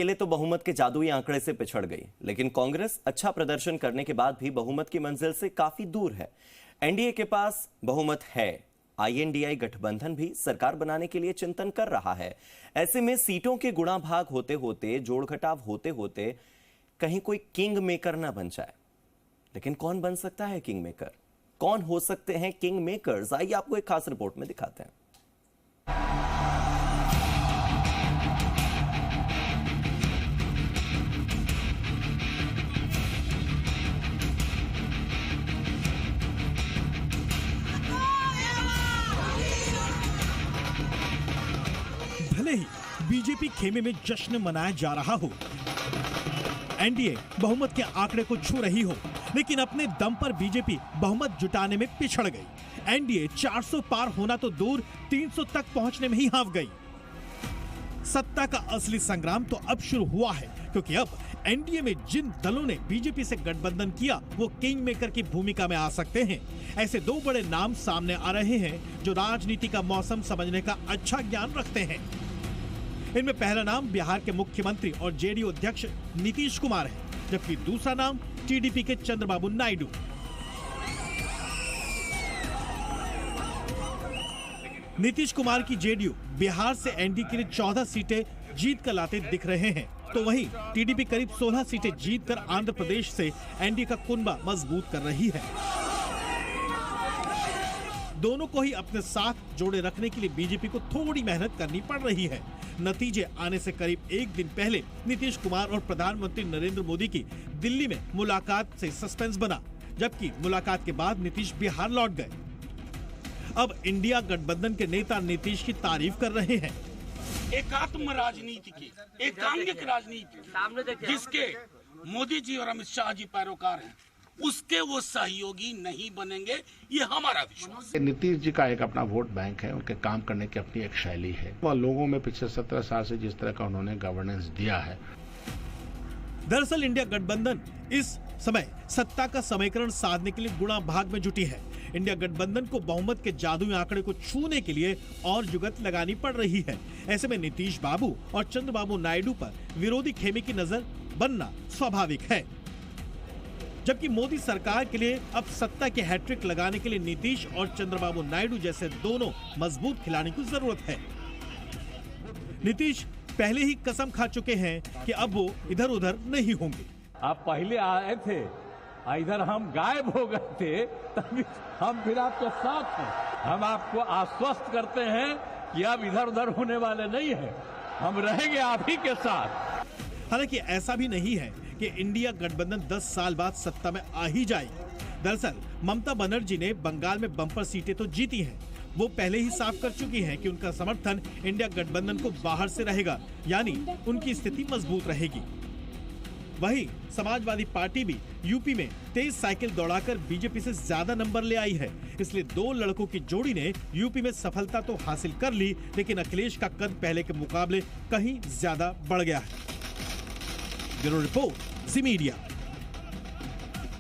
अकेले तो बहुमत के जादुई आंकड़े से पिछड़ गई, लेकिन कांग्रेस अच्छा प्रदर्शन करने के बाद भी बहुमत की मंजिल से काफी दूर है। एनडीए के पास बहुमत है। आईएनडीआई गठबंधन भी सरकार बनाने के लिए चिंतन कर रहा है। ऐसे में सीटों के गुणा भाग होते होते, जोड़ घटाव होते होते कहीं कोई किंग मेकर ना बन जाए। लेकिन कौन बन सकता है किंग मेकर? कौन हो सकते हैं किंग मेकर्स? आइए आपको एक खास रिपोर्ट में दिखाते हैं। भले ही बीजेपी खेमे में जश्न मनाया जा रहा हो, एनडीए बहुमत के आंकड़े को छू रही हो, लेकिन अपने दम पर बीजेपी बहुमत जुटाने में पिछड़ गई। एनडीए 400 पार होना तो दूर, 300 तक पहुंचने में ही हाफ गई। सत्ता का असली संग्राम तो अब शुरू हुआ है, क्योंकि अब एनडीए में जिन दलों ने बीजेपी से गठबंधन किया वो किंग मेकर की भूमिका में आ सकते हैं। ऐसे दो बड़े नाम सामने आ रहे हैं जो राजनीति का मौसम समझने का अच्छा ज्ञान रखते हैं। इनमें पहला नाम बिहार के मुख्यमंत्री और जेडीयू अध्यक्ष नीतीश कुमार है, जबकि दूसरा नाम टीडीपी के चंद्रबाबू नायडू। नीतीश कुमार की जेडीयू बिहार से एनडीए के लिए 14 सीटें जीत कर लाते दिख रहे हैं, तो वहीं टीडीपी करीब 16 सीटें जीतकर आंध्र प्रदेश से एनडीए का कुनबा मजबूत कर रही है। दोनों को ही अपने साथ जोड़े रखने के लिए बीजेपी को थोड़ी मेहनत करनी पड़ रही है। नतीजे आने से करीब एक दिन पहले नीतीश कुमार और प्रधानमंत्री नरेंद्र मोदी की दिल्ली में मुलाकात से सस्पेंस बना, जबकि मुलाकात के बाद नीतीश बिहार लौट गए। अब इंडिया गठबंधन के नेता नीतीश की तारीफ कर रहे हैं। एकात्म राजनीति की, एकांगिक राजनीति जिसके मोदी जी और अमित शाह जी पैरोकार हैं, उसके वो सहयोगी नहीं बनेंगे, ये हमारा विश्वास है। नीतीश जी का एक अपना वोट बैंक है, उनके काम करने की अपनी एक शैली है। वह लोगों में पिछले 17 साल से जिस तरह का उन्होंने गवर्नेंस दिया है। दरअसल इंडिया गठबंधन इस समय सत्ता का समीकरण साधने के लिए गुणा भाग में जुटी है। इंडिया गठबंधन को बहुमत के जादुई आंकड़े को छूने के लिए और जुगत लगानी पड़ रही है। ऐसे में नीतीश बाबू और चंद्रबाबू नायडू पर विरोधी खेमे की नजर बनना स्वाभाविक है, जबकि मोदी सरकार के लिए अब सत्ता के हैट्रिक लगाने के लिए नीतीश और चंद्रबाबू नायडू जैसे दोनों मजबूत खिलाड़ी की जरूरत है। नीतीश पहले ही कसम खा चुके हैं कि अब वो इधर उधर नहीं होंगे। आप पहले आए थे, इधर हम गायब हो गए थे, तभी हम फिर आपके साथ हैं। हम आपको आश्वस्त करते हैं कि अब इधर उधर होने वाले नहीं हैं, हम रहेंगे आप ही के साथ। हालांकि ऐसा भी नहीं है कि इंडिया गठबंधन 10 साल बाद सत्ता में आ ही जाएगी। दरअसल ममता बनर्जी ने बंगाल में बम्पर सीटें तो जीती हैं। वो पहले ही साफ कर चुकी हैं कि उनका समर्थन इंडिया गठबंधन को बाहर से रहेगा, यानी उनकी स्थिति मजबूत रहेगी। वहीं समाजवादी पार्टी भी यूपी में तेज साइकिल दौड़ाकर बीजेपी से ज्यादा नंबर ले आई है। इसलिए दो लड़कों की जोड़ी ने यूपी में सफलता तो हासिल कर ली, लेकिन अखिलेश का कद पहले के मुकाबले कहीं ज्यादा बढ़ गया है। ब्यूरो रिपोर्ट, ज़ी मीडिया।